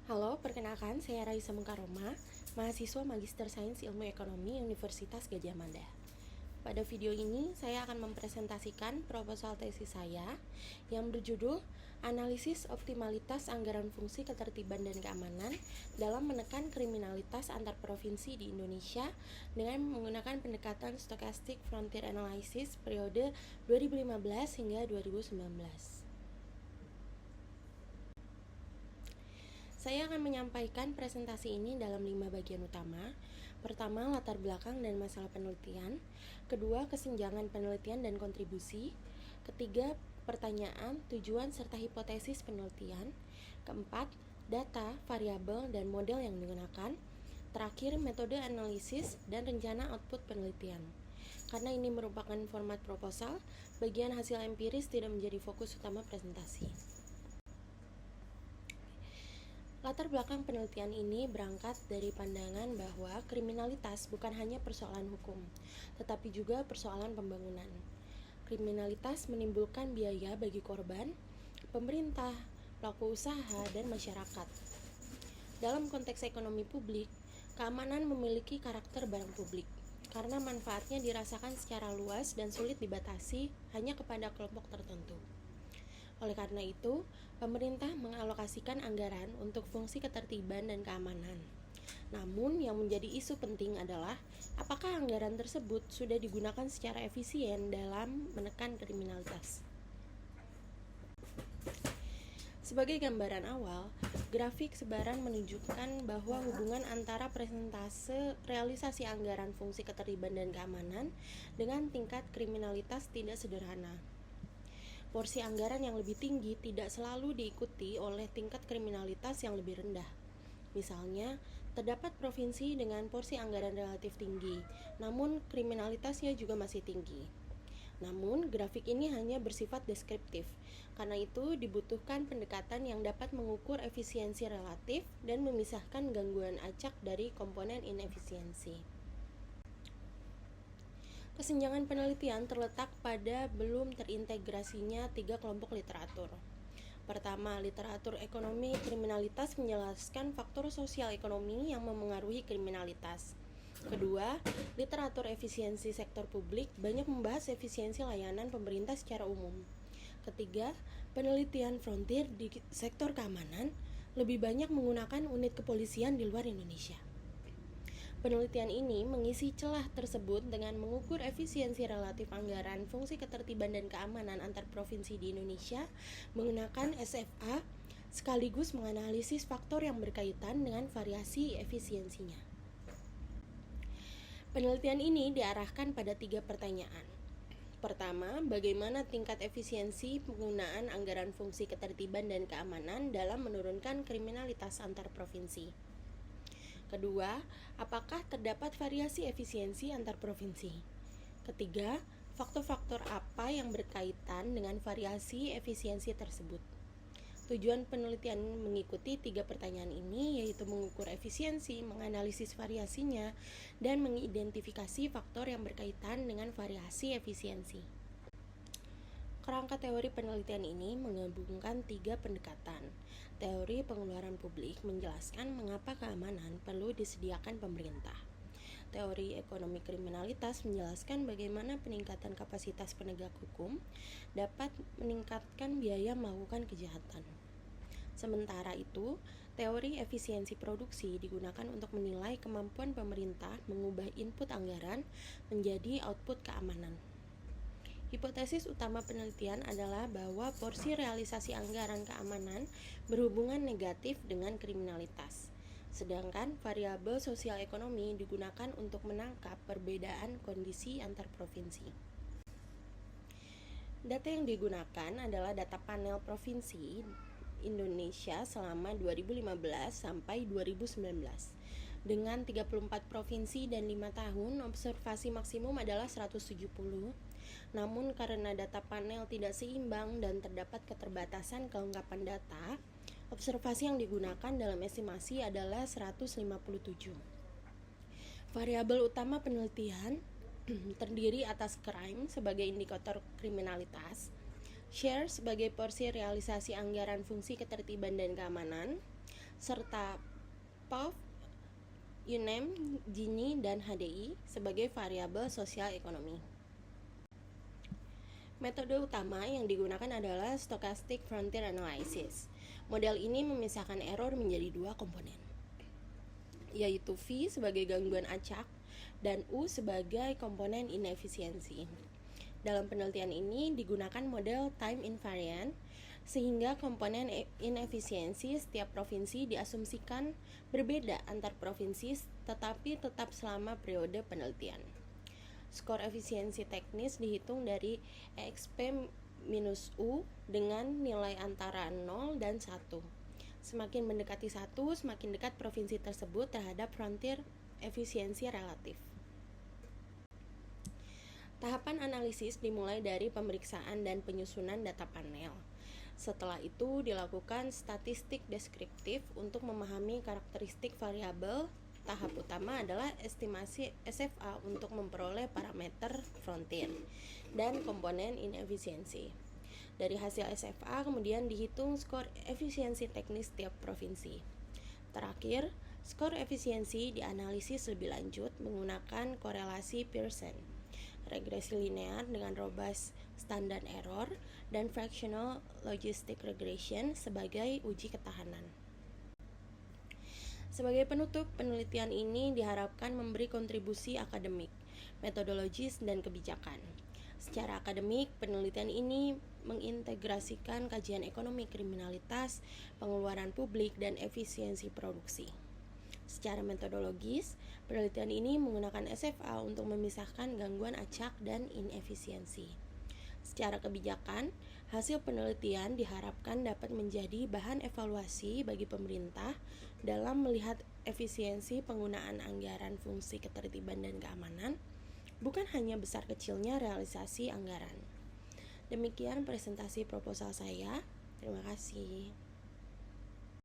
Halo, perkenalkan saya Raisa Mengkaroma, mahasiswa Magister Sains Ilmu Ekonomi Universitas Gadjah Mada. Pada video ini, saya akan mempresentasikan proposal tesis saya yang berjudul Analisis Optimalitas Anggaran Fungsi Ketertiban dan Keamanan dalam Menekan Kriminalitas Antar Provinsi di Indonesia dengan menggunakan pendekatan Stochastic Frontier Analysis periode 2015 hingga 2019. Saya akan menyampaikan presentasi ini dalam 5 bagian utama. Pertama, latar belakang dan masalah penelitian. Kedua, kesenjangan penelitian dan kontribusi. Ketiga, pertanyaan, tujuan, serta hipotesis penelitian. Keempat, data, variabel, dan model yang digunakan. Terakhir, metode analisis dan rencana output penelitian. Karena ini merupakan format proposal, bagian hasil empiris tidak menjadi fokus utama presentasi. Latar belakang penelitian ini berangkat dari pandangan bahwa kriminalitas bukan hanya persoalan hukum, tetapi juga persoalan pembangunan. Kriminalitas menimbulkan biaya bagi korban, pemerintah, pelaku usaha, dan masyarakat. Dalam konteks ekonomi publik, keamanan memiliki karakter barang publik, karena manfaatnya dirasakan secara luas dan sulit dibatasi hanya kepada kelompok tertentu. Oleh karena itu, pemerintah mengalokasikan anggaran untuk fungsi ketertiban dan keamanan. Namun, yang menjadi isu penting adalah apakah anggaran tersebut sudah digunakan secara efisien dalam menekan kriminalitas. Sebagai gambaran awal, grafik sebaran menunjukkan bahwa hubungan antara persentase realisasi anggaran fungsi ketertiban dan keamanan dengan tingkat kriminalitas tidak sederhana. Porsi anggaran yang lebih tinggi tidak selalu diikuti oleh tingkat kriminalitas yang lebih rendah. Misalnya, terdapat provinsi dengan porsi anggaran relatif tinggi, namun kriminalitasnya juga masih tinggi. Namun, grafik ini hanya bersifat deskriptif. Karena itu, dibutuhkan pendekatan yang dapat mengukur efisiensi relatif dan memisahkan gangguan acak dari komponen inefisiensi. Kesenjangan penelitian terletak pada belum terintegrasinya 3 kelompok literatur. Pertama, literatur ekonomi kriminalitas menjelaskan faktor sosial ekonomi yang memengaruhi kriminalitas. Kedua, literatur efisiensi sektor publik banyak membahas efisiensi layanan pemerintah secara umum. Ketiga, penelitian frontier di sektor keamanan lebih banyak menggunakan unit kepolisian di luar Indonesia. Penelitian ini mengisi celah tersebut dengan mengukur efisiensi relatif anggaran fungsi ketertiban dan keamanan antar provinsi di Indonesia menggunakan SFA, sekaligus menganalisis faktor yang berkaitan dengan variasi efisiensinya. Penelitian ini diarahkan pada 3 pertanyaan. Pertama, bagaimana tingkat efisiensi penggunaan anggaran fungsi ketertiban dan keamanan dalam menurunkan kriminalitas antar provinsi? Kedua, apakah terdapat variasi efisiensi antar provinsi? Ketiga, faktor-faktor apa yang berkaitan dengan variasi efisiensi tersebut? Tujuan penelitian mengikuti 3 pertanyaan ini, yaitu mengukur efisiensi, menganalisis variasinya, dan mengidentifikasi faktor yang berkaitan dengan variasi efisiensi. Kerangka teori penelitian ini menggabungkan 3 pendekatan. Teori pengeluaran publik menjelaskan mengapa keamanan perlu disediakan pemerintah. Teori ekonomi kriminalitas menjelaskan bagaimana peningkatan kapasitas penegak hukum dapat meningkatkan biaya melakukan kejahatan. Sementara itu, teori efisiensi produksi digunakan untuk menilai kemampuan pemerintah mengubah input anggaran menjadi output keamanan. Hipotesis utama penelitian adalah bahwa porsi realisasi anggaran keamanan berhubungan negatif dengan kriminalitas, sedangkan variabel sosial ekonomi digunakan untuk menangkap perbedaan kondisi antar provinsi. Data yang digunakan adalah data panel provinsi Indonesia selama 2015 sampai 2019. Dengan 34 provinsi dan 5 tahun, observasi maksimum adalah 170. Namun karena data panel tidak seimbang dan terdapat keterbatasan kelengkapan data, observasi yang digunakan dalam estimasi adalah 157. Variabel utama penelitian terdiri atas crime sebagai indikator kriminalitas, share sebagai porsi realisasi anggaran fungsi ketertiban dan keamanan, serta POV, UNEM, Gini, dan HDI sebagai variabel sosial ekonomi. Metode utama yang digunakan adalah Stochastic Frontier Analysis. Model ini memisahkan error menjadi dua komponen, yaitu V sebagai gangguan acak dan U sebagai komponen inefisiensi. Dalam penelitian ini digunakan model time invariant, sehingga komponen inefisiensi setiap provinsi diasumsikan berbeda antar provinsi tetapi tetap selama periode penelitian. Skor efisiensi teknis dihitung dari EXP-U dengan nilai antara 0 dan 1. Semakin mendekati 1, semakin dekat provinsi tersebut terhadap frontier efisiensi relatif. Tahapan analisis dimulai dari pemeriksaan dan penyusunan data panel. Setelah itu dilakukan statistik deskriptif untuk memahami karakteristik variabel. Tahap utama adalah estimasi SFA untuk memperoleh parameter frontier dan komponen inefisiensi. Dari hasil SFA kemudian dihitung skor efisiensi teknis tiap provinsi. Terakhir, skor efisiensi dianalisis lebih lanjut menggunakan korelasi Pearson, regresi linear dengan robust standard error, dan fractional logistic regression sebagai uji ketahanan. Sebagai penutup, penelitian ini diharapkan memberi kontribusi akademik, metodologis, dan kebijakan. Secara akademik, penelitian ini mengintegrasikan kajian ekonomi kriminalitas, pengeluaran publik, dan efisiensi produksi. Secara metodologis, penelitian ini menggunakan SFA untuk memisahkan gangguan acak dan inefisiensi. Secara kebijakan, hasil penelitian diharapkan dapat menjadi bahan evaluasi bagi pemerintah dalam melihat efisiensi penggunaan anggaran fungsi ketertiban dan keamanan, bukan hanya besar kecilnya realisasi anggaran. Demikian presentasi proposal saya. Terima kasih.